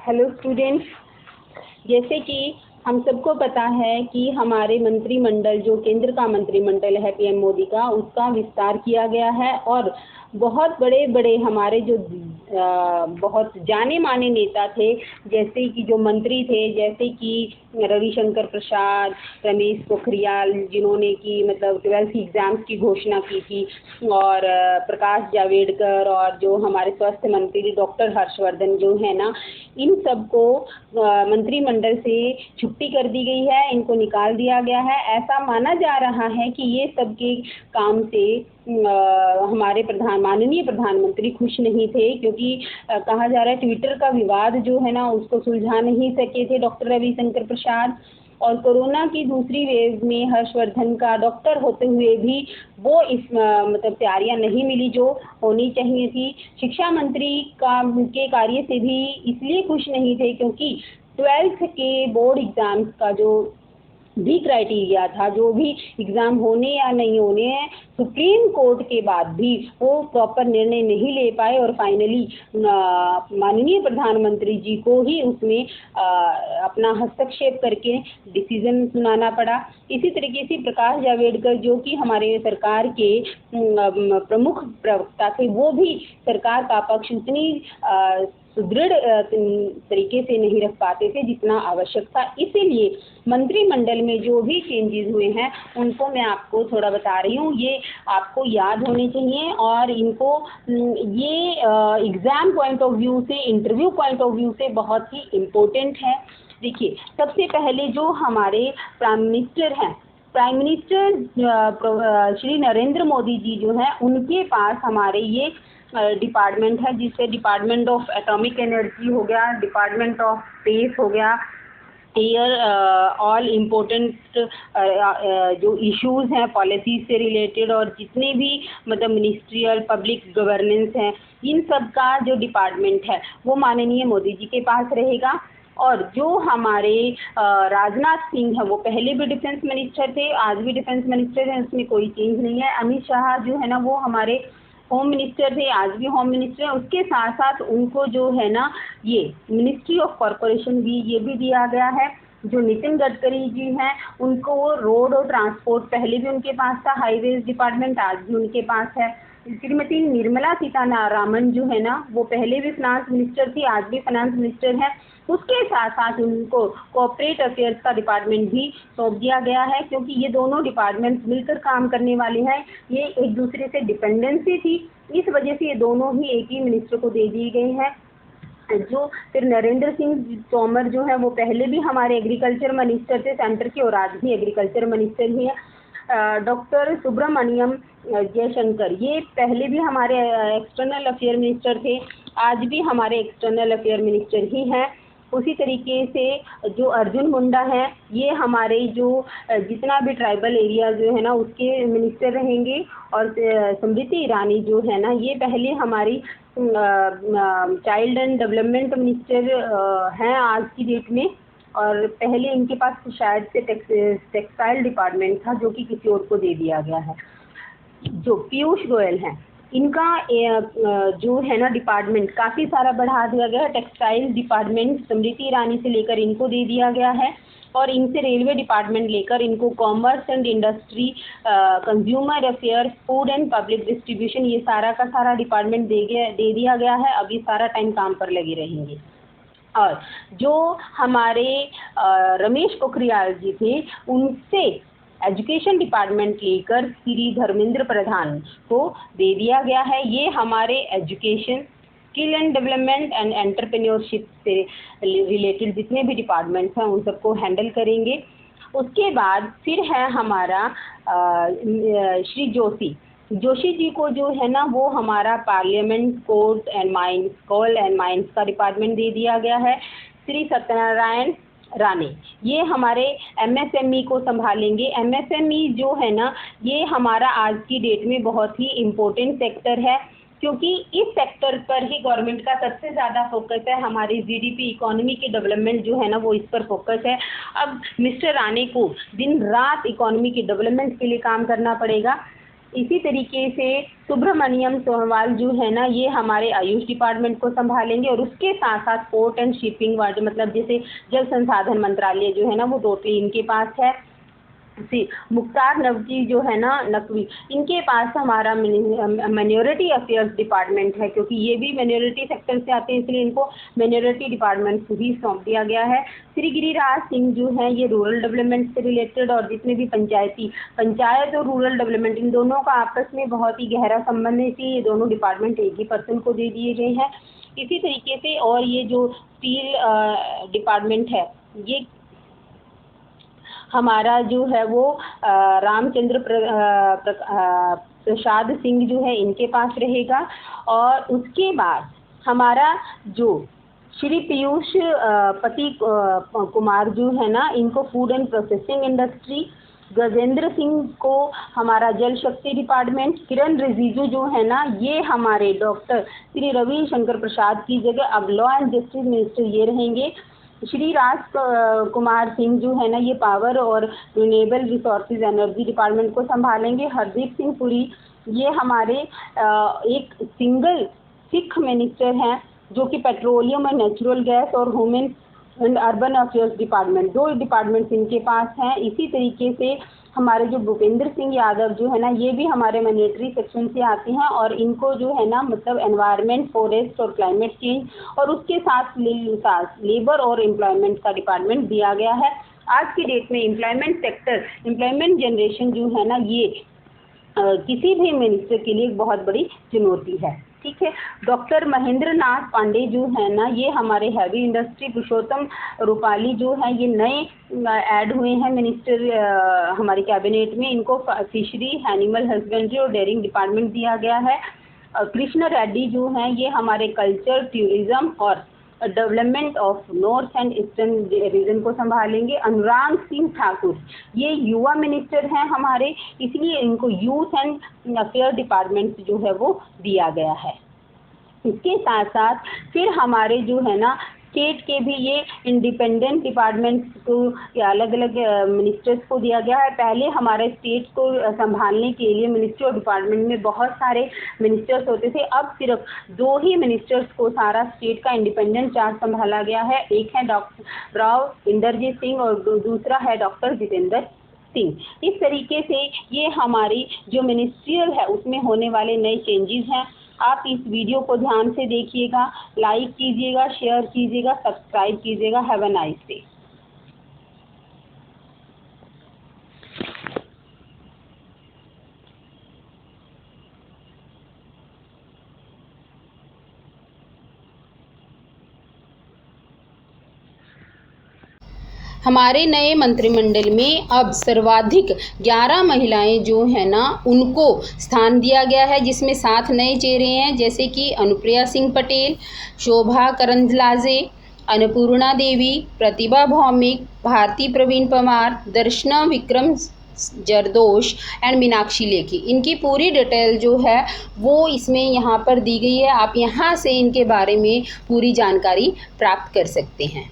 Hello students, जैसे कि हम सबको पता है कि हमारे मंत्रिमंडल जो केंद्र का मंत्रिमंडल है पीएम मोदी का, उसका विस्तार किया गया है और बहुत बड़े बड़े हमारे जो बहुत जाने माने नेता थे, जैसे कि जो मंत्री थे, जैसे कि रविशंकर प्रसाद, रमेश पोखरियाल, जिन्होंने की मतलब 12th एग्जाम्स की घोषणा की थी, और प्रकाश जावड़ेकर, और जो हमारे स्वास्थ्य मंत्री डॉक्टर हर्षवर्धन जो है ना, इन सबको मंत्रिमंडल से छुट्टी कर दी गई है, इनको निकाल दिया गया है। ऐसा माना जा रहा है कि ये सबके काम से हमारे माननीय प्रधानमंत्री खुश नहीं थे, क्योंकि कहा जा रहा है ट्विटर का विवाद जो है ना, उसको सुलझा नहीं सके थे डॉक्टर रविशंकर प्रसाद। और कोरोना की दूसरी वेव में हर्षवर्धन का डॉक्टर होते हुए भी वो इस मतलब तैयारियां नहीं मिली जो होनी चाहिए थी। शिक्षा मंत्री के कार्य से भी इसलिए खुश नहीं थे क्योंकि 12th के बोर्ड एग्जाम्स का जो भी क्राइटेरिया था, जो भी एग्ज़ाम होने या नहीं होने हैं, सुप्रीम कोर्ट के बाद भी वो प्रॉपर निर्णय नहीं ले पाए और फाइनली माननीय प्रधानमंत्री जी को ही उसमें अपना हस्तक्षेप करके डिसीजन सुनाना पड़ा। इसी तरीके से प्रकाश जावड़ेकर जो कि हमारे सरकार के प्रमुख प्रवक्ता थे, वो भी सरकार का पक्ष उतनी सुदृढ़ तरीके से नहीं रख पाते थे जितना आवश्यक था। इसीलिए मंत्रिमंडल में जो भी चेंजेस हुए हैं उनको मैं आपको थोड़ा बता रही हूँ, ये आपको याद होने चाहिए और इनको ये एग्ज़ाम पॉइंट ऑफ व्यू से, इंटरव्यू पॉइंट ऑफ व्यू से बहुत ही इम्पोर्टेंट है। देखिए, सबसे पहले जो हमारे प्राइम मिनिस्टर हैं, प्राइम मिनिस्टर श्री नरेंद्र मोदी जी जो हैं, उनके पास हमारे ये डिपार्टमेंट है, जिससे डिपार्टमेंट ऑफ एटॉमिक एनर्जी हो गया, डिपार्टमेंट ऑफ स्पेस हो गया, एयर, ऑल इम्पोर्टेंट जो इश्यूज़ हैं पॉलिसीज से रिलेटेड और जितने भी मतलब मिनिस्ट्रियल पब्लिक गवर्नेंस हैं, इन सब का जो डिपार्टमेंट है वो माननीय मोदी जी के पास रहेगा। और जो हमारे राजनाथ सिंह है, वो पहले भी डिफेंस मिनिस्टर थे, आज भी डिफेंस मिनिस्टर हैं, उसमें कोई चेंज नहीं है। अमित शाह जो है ना, वो हमारे होम मिनिस्टर थे, आज भी होम मिनिस्टर है। उसके साथ साथ उनको जो है ना, ये मिनिस्ट्री ऑफ कॉरपोरेशन भी ये भी दिया गया है। जो नितिन गडकरी जी हैं, उनको वो रोड और ट्रांसपोर्ट, पहले भी उनके पास था, हाईवेज डिपार्टमेंट आज भी उनके पास है। श्रीमती निर्मला सीतारामन जो है ना, वो पहले भी फाइनेंस मिनिस्टर थी, आज भी फाइनेंस मिनिस्टर है। उसके साथ साथ उनको कॉर्पोरेट अफेयर्स का डिपार्टमेंट भी सौंप दिया गया है, क्योंकि ये दोनों डिपार्टमेंट्स मिलकर काम करने वाले हैं। ये एक दूसरे से डिपेंडेंसी थी, इस वजह से ये दोनों ही एक ही मिनिस्टर को दे दिए गए हैं। जो फिर नरेंद्र सिंह तोमर जो है, वो पहले भी हमारे एग्रीकल्चर मिनिस्टर थे सेंटर के और आज भी एग्रीकल्चर मिनिस्टर ही है। डॉक्टर सुब्रमण्यम जयशंकर, ये पहले भी हमारे एक्सटर्नल अफेयर मिनिस्टर थे, आज भी हमारे एक्सटर्नल अफेयर मिनिस्टर ही हैं। उसी तरीके से जो अर्जुन मुंडा हैं, ये हमारे जो जितना भी ट्राइबल एरिया जो है ना, उसके मिनिस्टर रहेंगे। और स्मृति ईरानी जो है ना, ये पहले हमारी चाइल्ड एंड डेवलपमेंट मिनिस्टर हैं आज की डेट में, और पहले इनके पास शायद से टेक्सटाइल डिपार्टमेंट था, जो कि किसी और को दे दिया गया है। जो पीयूष गोयल हैं, इनका जो है ना डिपार्टमेंट काफ़ी सारा बढ़ा दिया गया है। टेक्सटाइल डिपार्टमेंट स्मृति ईरानी से लेकर इनको दे दिया गया है, और इनसे रेलवे डिपार्टमेंट लेकर इनको commerce and industry, consumer affair, food and public distribution, ये सारा का सारा डिपार्टमेंट दे दिया गया है। अभी सारा टाइम काम पर लगे रहेंगे। और जो हमारे रमेश पोखरियाल जी थे, उनसे एजुकेशन डिपार्टमेंट लेकर श्री धर्मेंद्र प्रधान को दे दिया गया है। ये हमारे education, skill and development and entrepreneurship से रिलेटेड जितने भी डिपार्टमेंट्स हैं उन सबको हैंडल करेंगे। उसके बाद फिर है हमारा श्री जोशी जी को जो है ना, वो हमारा parliament, court and mines, coal and mines का डिपार्टमेंट दे दिया गया है। श्री सत्यनारायण राणे, ये हमारे एमएसएमई को संभालेंगे। एमएसएमई जो है ना, ये हमारा आज की डेट में बहुत ही इम्पोर्टेंट सेक्टर है, क्योंकि इस सेक्टर पर ही गवर्नमेंट का सबसे ज़्यादा फोकस है। हमारी जीडीपी, इकोनॉमी की डेवलपमेंट जो है ना, वो इस पर फोकस है। अब मिस्टर राणे को दिन रात इकोनॉमी की डेवलपमेंट के लिए काम करना पड़ेगा। इसी तरीके से सुब्रमण्यम सोनोवाल जो है ना, ये हमारे आयुष डिपार्टमेंट को संभालेंगे और उसके साथ साथ पोर्ट एंड शिपिंग वाटर मतलब जैसे जल संसाधन मंत्रालय जो है ना, वो टोटली इनके पास है। मुख्तार नकवी जो है ना, नकवी, इनके पास हमारा माइनॉरिटी अफेयर्स डिपार्टमेंट है, क्योंकि ये भी माइनॉरिटी सेक्टर से आते हैं, इसलिए इनको माइनॉरिटी डिपार्टमेंट भी सौंप दिया गया है। श्री गिरिराज सिंह जो है, ये रूरल डेवलपमेंट से रिलेटेड और जितने भी पंचायत और रूरल डेवलपमेंट, इन दोनों का आपस में बहुत ही गहरा संबंध है, इसलिए ये दोनों डिपार्टमेंट एक ही पर्सन को दे दिए गए हैं। इसी तरीके से और ये जो स्टील डिपार्टमेंट है, ये हमारा जो है वो रामचंद्र प्रसाद सिंह जो है, इनके पास रहेगा। और उसके बाद हमारा जो श्री पीयूष पति कुमार जो है ना, इनको food and processing industry, Gajendra Singh को हमारा जल शक्ति डिपार्टमेंट, किरण रिजिजू जो है ना, ये हमारे डॉक्टर श्री रविशंकर प्रसाद की जगह अब लॉ एंड जस्टिस मिनिस्टर ये रहेंगे। श्री राज कुमार सिंह जो है ना, ये पावर और रिन्यूएबल रिसोर्सेज एनर्जी डिपार्टमेंट को संभालेंगे। हरदीप सिंह पुरी ये हमारे एक सिंगल सिख मिनिस्टर हैं, जो कि पेट्रोलियम और नेचुरल गैस और human and urban affairs department, 2 departments इनके पास हैं। इसी तरीके से हमारे जो भूपेंद्र सिंह यादव जो है ना, ये भी हमारे मिलिट्री सेक्शन से आते हैं और इनको जो है ना, मतलब एनवायरनमेंट, फॉरेस्ट और क्लाइमेट चेंज और उसके साथ लेबर और एम्प्लॉयमेंट का डिपार्टमेंट दिया गया है। आज की डेट में एम्प्लॉयमेंट सेक्टर, एम्प्लॉयमेंट जनरेशन जो है ना, ये किसी भी मिनिस्टर के लिए एक बहुत बड़ी चुनौती है। ठीक है। डॉक्टर महेंद्र नाथ पांडे जो है ना, ये हमारे हैवी इंडस्ट्री, पुरुषोत्तम रूपाली जो है, ये नए ऐड हुए हैं मिनिस्टर हमारे कैबिनेट में। इनको फिशरी, एनिमल हस्बेंड्री और डेयरिंग डिपार्टमेंट दिया गया है। कृष्ण रेड्डी जो हैं, ये हमारे कल्चर, टूरिज्म और development of north and eastern region को संभालेंगे। अनुराग सिंह ठाकुर ये युवा मिनिस्टर हैं हमारे, इसलिए इनको यूथ एंड अफेयर डिपार्टमेंट जो है वो दिया गया है। इसके साथ साथ फिर हमारे जो है ना, स्टेट के भी ये इंडिपेंडेंट डिपार्टमेंट्स को या अलग अलग मिनिस्टर्स को दिया गया है। पहले हमारे स्टेट को संभालने के लिए मिनिस्ट्री ऑफ डिपार्टमेंट में बहुत सारे मिनिस्टर्स होते थे, अब सिर्फ 2 ही मिनिस्टर्स को सारा स्टेट का इंडिपेंडेंट चार्ज संभाला गया है। एक है डॉक्टर राव इंदरजीत सिंह और दूसरा है डॉक्टर जितेंद्र सिंह। इस तरीके से ये हमारी जो मिनिस्ट्रियल है उसमें होने वाले नए चेंजेस हैं। आप इस वीडियो को ध्यान से देखिएगा, लाइक कीजिएगा, शेयर कीजिएगा, सब्सक्राइब कीजिएगा। Have a nice day. हमारे नए मंत्रिमंडल में अब सर्वाधिक 11 महिलाएं जो हैं ना, उनको स्थान दिया गया है, जिसमें 7 नए चेहरे हैं, जैसे कि अनुप्रिया सिंह पटेल, शोभा करंदलाजे, अन्नपूर्णा देवी, प्रतिभा भौमिक, भारती प्रवीण परमार, दर्शना विक्रम जरदोश एंड मीनाक्षी लेखी। इनकी पूरी डिटेल जो है वो इसमें यहाँ पर दी गई है, आप यहाँ से इनके बारे में पूरी जानकारी प्राप्त कर सकते हैं।